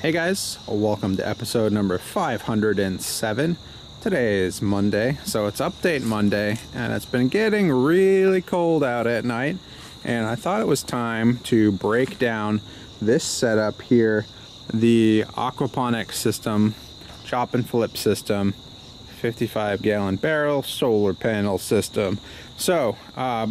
Hey guys, welcome to episode number 507. Today is Monday, so it's update Monday, and it's been getting really cold out at night, and I thought it was time to break down this setup here, the Aquaponics system, chop and flip system, 55-gallon barrel solar panel system. So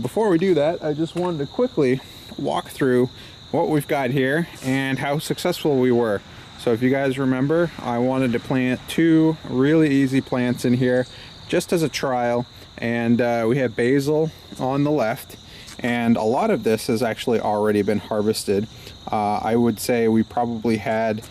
before we do that, I just wanted to quickly walk through what we've got here and how successful we were. So if you guys remember, I wanted to plant two really easy plants in here just as a trial, and we have basil on the left, and a lot of this has actually already been harvested. I would say we probably had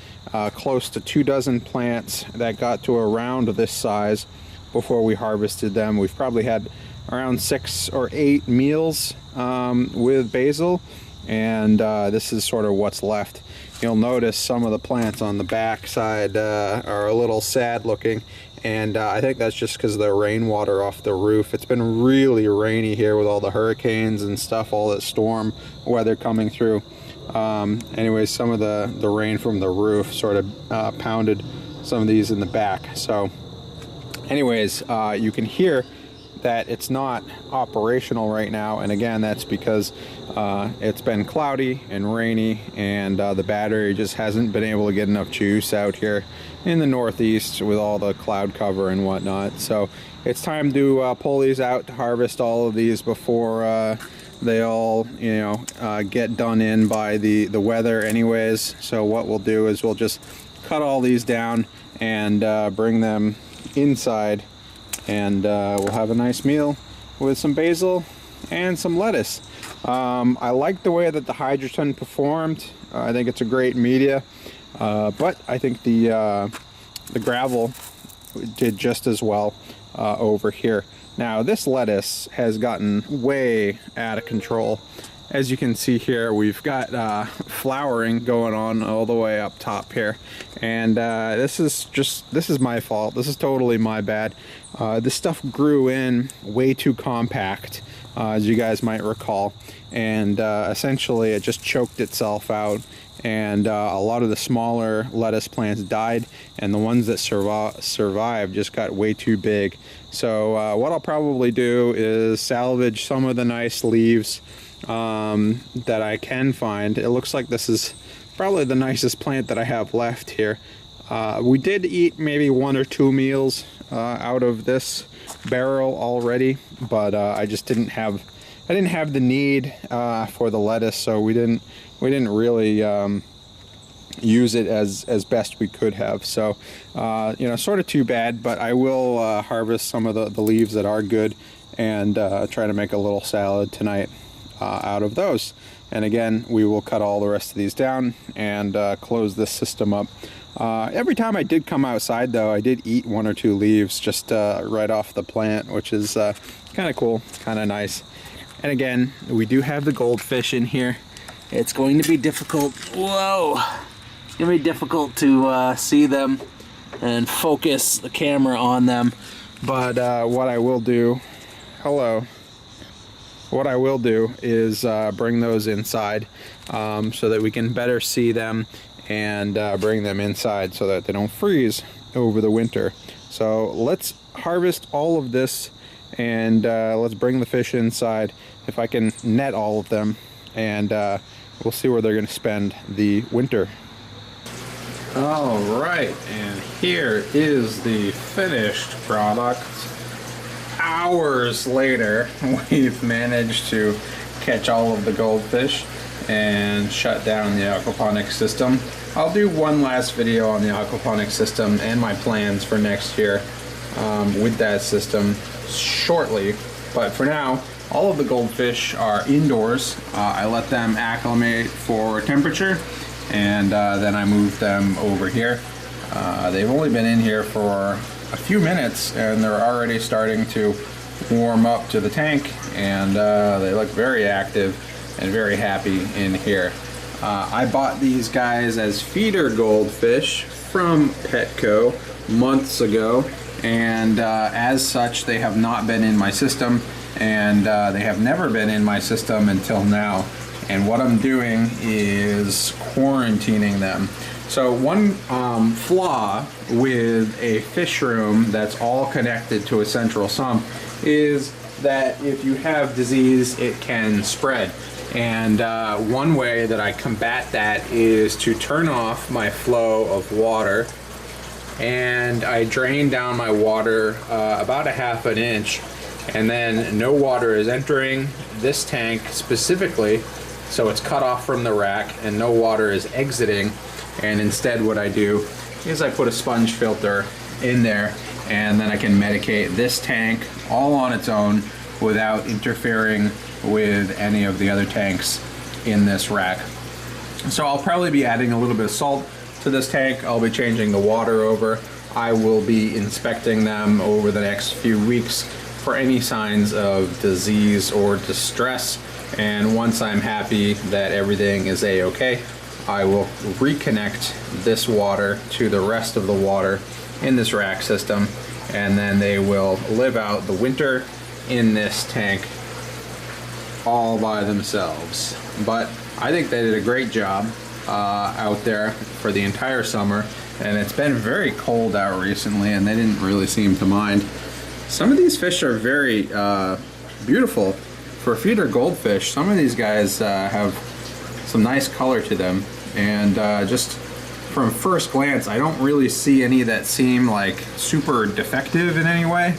close to 24 plants that got to around this size before we harvested them. We've probably had around 6 or 8 meals with basil, and this is sort of what's left. You'll notice some of the plants on the back side are a little sad looking, and I think that's just because of the rainwater off the roof. It's been really rainy here with all the hurricanes and stuff, all that storm weather coming through. Anyways, some of the rain from the roof sort of pounded some of these in the back. So anyways, you can hear that it's not operational right now, and again, that's because it's been cloudy and rainy, and the battery just hasn't been able to get enough juice out here in the northeast with all the cloud cover and whatnot. So it's time to pull these out to harvest all of these before they all, get done in by the weather anyways. So what we'll do is we'll just cut all these down and bring them inside, and we'll have a nice meal with some basil and some lettuce. I like the way that the hydroton performed. I think it's a great media, but I think the gravel did just as well over here. Now this lettuce has gotten way out of control. As you can see here, we've got flowering going on all the way up top here, and this is my fault. This is totally my bad. This stuff grew in way too compact, as you guys might recall, and essentially it just choked itself out, and a lot of the smaller lettuce plants died, and the ones that survived just got way too big. So what I'll probably do is salvage some of the nice leaves that I can find. It looks like this is probably the nicest plant that I have left here. We did eat maybe 1 or 2 meals out of this barrel already, but I just didn't have the need for the lettuce, so we didn't really use it as best we could have. So sort of too bad, but I will harvest some of the leaves that are good and try to make a little salad tonight out of those. And again, we will cut all the rest of these down and close this system up. Every time I did come outside though, I did eat 1 or 2 leaves just right off the plant, which is kind of cool, kind of nice. And again, we do have the goldfish in here. It's going to be difficult. Whoa! It's going to be difficult to see them and focus the camera on them. But what I will do, what I will do is bring those inside so that we can better see them, and bring them inside so that they don't freeze over the winter. So let's harvest all of this, and let's bring the fish inside if I can net all of them, and we'll see where they're going to spend the winter. All right, and here is the finished product. Hours later, we've managed to catch all of the goldfish and shut down the aquaponics system. I'll do one last video on the aquaponics system and my plans for next year with that system shortly, but for now, all of the goldfish are indoors. I let them acclimate for temperature, and then I moved them over here. They've only been in here for a few minutes, and they're already starting to warm up to the tank, and they look very active and very happy in here. I bought these guys as feeder goldfish from Petco months ago, and as such they have not been in my system, and they have never been in my system until now. And what I'm doing is quarantining them. So one flaw with a fish room that's all connected to a central sump is that if you have disease, it can spread. And one way that I combat that is to turn off my flow of water, and I drain down my water about a ½ an inch, and then no water is entering this tank specifically, so it's cut off from the rack, and no water is exiting. And instead what I do is I put a sponge filter in there, and then I can medicate this tank all on its own without interfering with any of the other tanks in this rack. So I'll probably be adding a little bit of salt to this tank. I'll be changing the water over. I will be inspecting them over the next few weeks for any signs of disease or distress. And once I'm happy that everything is a-okay, I will reconnect this water to the rest of the water in this rack system, and then they will live out the winter in this tank all by themselves. But I think they did a great job out there for the entire summer, and it's been very cold out recently and they didn't really seem to mind. Some of these fish are very beautiful for feeder goldfish. Some of these guys have some nice color to them, and just from first glance I don't really see any that seem like super defective in any way.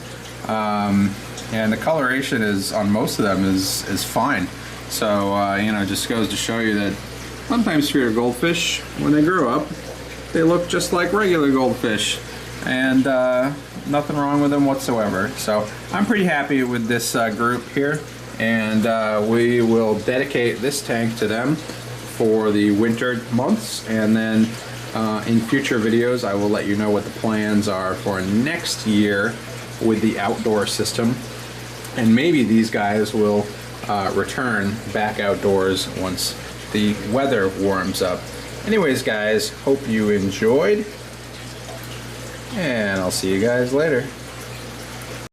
And the coloration is on most of them is fine. So you know, it just goes to show you that sometimes feeder goldfish, when they grow up, they look just like regular goldfish, and nothing wrong with them whatsoever. So I'm pretty happy with this group here, and we will dedicate this tank to them for the winter months, and then in future videos I will let you know what the plans are for next year with the outdoor system. And maybe these guys will return back outdoors once the weather warms up. Anyways guys, hope you enjoyed, and I'll see you guys later.